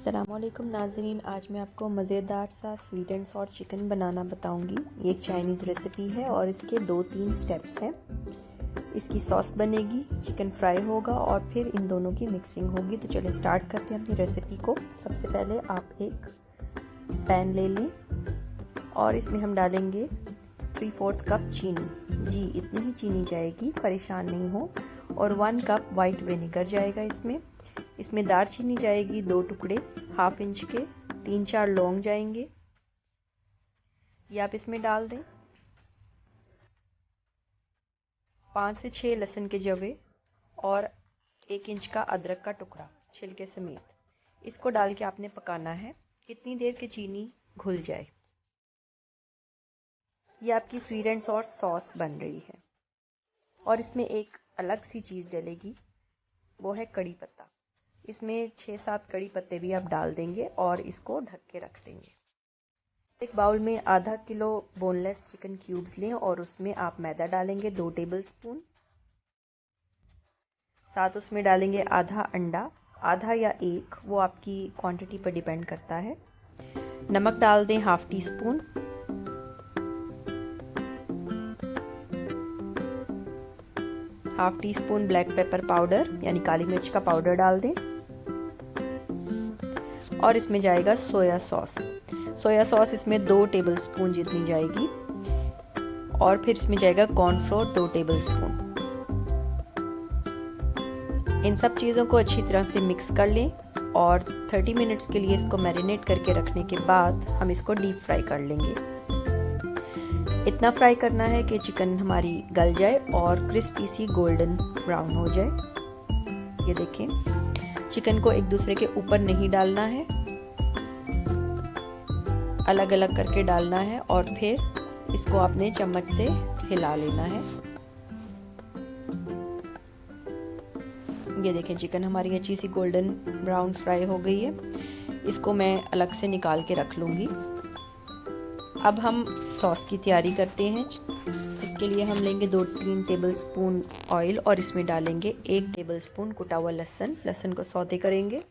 अस्सलामुअलैकुम नाज़रीन, आज मैं आपको मज़ेदार सा स्वीट एंड सॉर चिकन बनाना बताऊंगी। ये एक चाइनीज़ रेसिपी है और इसके 2-3 स्टेप्स हैं। इसकी सॉस बनेगी, चिकन फ्राई होगा और फिर इन दोनों की मिक्सिंग होगी। तो चलो स्टार्ट करते हैं अपनी रेसिपी को। सबसे पहले आप एक पैन ले लें और इसमें हम डालेंगे 3/4 कप चीनी। जी इतनी ही चीनी जाएगी, परेशान नहीं हो। और 1 कप वाइट विनेगर जाएगा इसमें दालचीनी जाएगी 2 टुकड़े 1/2 इंच के, 3-4 लौंग जाएंगे, ये आप इसमें डाल दें। 5 से 6 लहसुन के जवे और 1 इंच का अदरक का टुकड़ा छिलके समेत। इसको डाल के आपने पकाना है कितनी देर के चीनी घुल जाए। ये आपकी स्वीट एंड सॉर सॉस बन रही है। और इसमें एक अलग सी चीज़ डलेगी, वो है कड़ी पत्ता। इसमें 6-7 कड़ी पत्ते भी आप डाल देंगे और इसको ढक के रख देंगे। एक बाउल में आधा किलो बोनलेस चिकन क्यूब्स लें और उसमें आप मैदा डालेंगे 2 टेबलस्पून। साथ उसमें डालेंगे आधा अंडा, आधा या 1, वो आपकी क्वांटिटी पर डिपेंड करता है। नमक डाल दें 1/2 teaspoon. Half tea spoon black pepper powder यानी काली मिर्च का पाउडर डाल दें। और इसमें जाएगा सोया सॉस इसमें 2 टेबलस्पून जितनी जाएगी। और फिर इसमें जाएगा कॉर्नफ्लोर 2 टेबलस्पून। इन सब चीज़ों को अच्छी तरह से मिक्स कर लें और 30 मिनट्स के लिए इसको मैरिनेट करके रखने के बाद हम इसको डीप फ्राई कर लेंगे। इतना फ्राई करना है कि चिकन हमारी गल जाए और क्रिस्पी सी गोल्डन ब्राउन हो जाए। ये देखें, चिकन को एक दूसरे के ऊपर नहीं डालना है, अलग अलग करके डालना है और फिर इसको अपने चम्मच से हिला लेना है। ये देखें, चिकन हमारी अच्छी सी गोल्डन ब्राउन फ्राई हो गई है। इसको मैं अलग से निकाल के रख लूँगी। अब हम सॉस की तैयारी करते हैं। इसके लिए हम लेंगे 2-3 टेबलस्पून ऑयल और इसमें डालेंगे 1 टेबलस्पून कुटा हुआ लहसुन को सौते करेंगे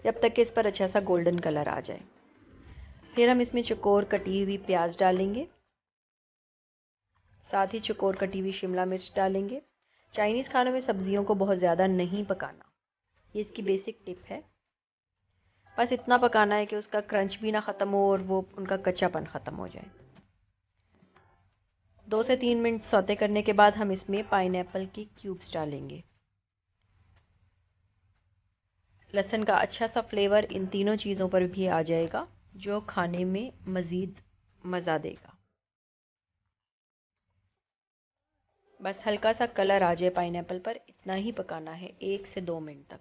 जब तक कि इस पर अच्छा सा गोल्डन कलर आ जाए। फिर हम इसमें चौकोर कटी हुई प्याज डालेंगे, साथ ही चौकोर कटी हुई शिमला मिर्च डालेंगे। चाइनीज़ खानों में सब्जियों को बहुत ज़्यादा नहीं पकाना, ये इसकी बेसिक टिप है। बस इतना पकाना है कि उसका क्रंच भी ना ख़त्म हो और वो उनका कच्चापन ख़त्म हो जाए। 2 से 3 मिनट सौते करने के बाद हम इसमें पाइनएप्पल के क्यूब्स डालेंगे। लहसुन का अच्छा सा फ्लेवर इन तीनों चीज़ों पर भी आ जाएगा, जो खाने में मज़ीद मज़ा देगा। बस हल्का सा कलर आ जाए पाइनएप्पल पर, इतना ही पकाना है 1 से 2 मिनट तक।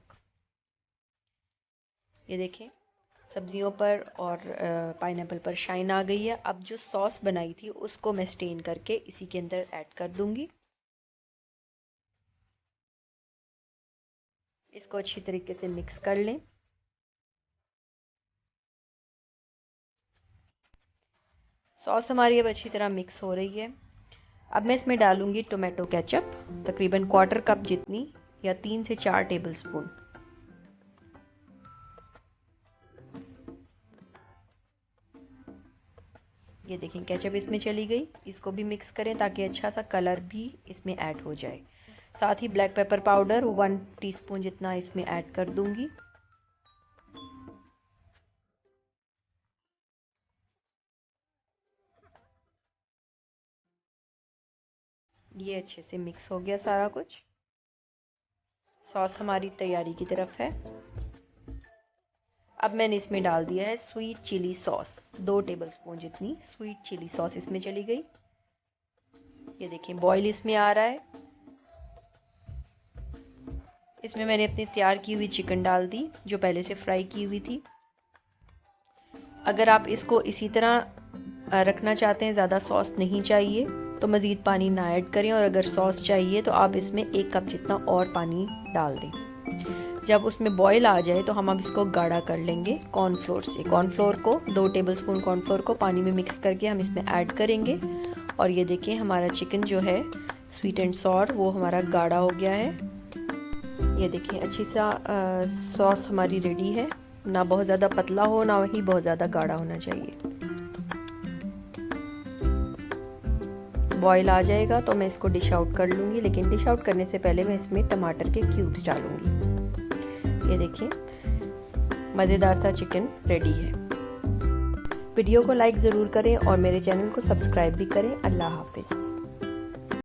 ये देखें, सब्जियों पर और पाइनएप्पल पर शाइन आ गई है। अब जो सॉस बनाई थी उसको मैं स्टेन करके इसी के अंदर ऐड कर दूंगी। इसको अच्छी तरीके से मिक्स कर लें। सॉस हमारी अब अच्छी तरह मिक्स हो रही है। अब मैं इसमें डालूंगी टोमेटो केचप, तकरीबन 1/4 कप जितनी या 3 से 4 टेबलस्पून। ये देखें, केचप इसमें चली गई। इसको भी मिक्स करें ताकि अच्छा सा कलर भी इसमें ऐड हो जाए। साथ ही ब्लैक पेपर पाउडर 1 टीस्पून जितना इसमें ऐड कर दूंगी। ये अच्छे से मिक्स हो गया सारा कुछ। सॉस हमारी तैयारी की तरफ है। अब मैंने इसमें डाल दिया है स्वीट चिली सॉस, 2 टेबलस्पून जितनी स्वीट चिली सॉस इसमें चली गई। ये देखिए, बॉईल इसमें आ रहा है। इसमें मैंने अपनी तैयार की हुई चिकन डाल दी जो पहले से फ्राई की हुई थी। अगर आप इसको इसी तरह रखना चाहते हैं, ज़्यादा सॉस नहीं चाहिए तो मज़ीद पानी ना ऐड करें, और अगर सॉस चाहिए तो आप इसमें 1 कप जितना और पानी डाल दें। जब उसमें बॉईल आ जाए तो हम अब इसको गाढ़ा कर लेंगे कॉर्नफ्लोर से। कॉर्नफ्लोर को 2 टेबलस्पून कॉर्नफ्लोर को पानी में मिक्स करके हम इसमें ऐड करेंगे। और ये देखिए, हमारा चिकन जो है स्वीट एंड सॉर वो हमारा गाढ़ा हो गया है। ये देखिए, अच्छी सा सॉस हमारी रेडी है। ना बहुत ज़्यादा पतला हो ना ही बहुत ज़्यादा गाढ़ा होना चाहिए। बॉईल आ जाएगा तो मैं इसको डिश आउट कर लूँगी, लेकिन डिश आउट करने से पहले मैं इसमें टमाटर के क्यूब्स डालूँगी। ये देखिए मज़ेदार सा चिकन रेडी है। वीडियो को लाइक ज़रूर करें और मेरे चैनल को सब्सक्राइब भी करें। अल्लाह हाफिज़।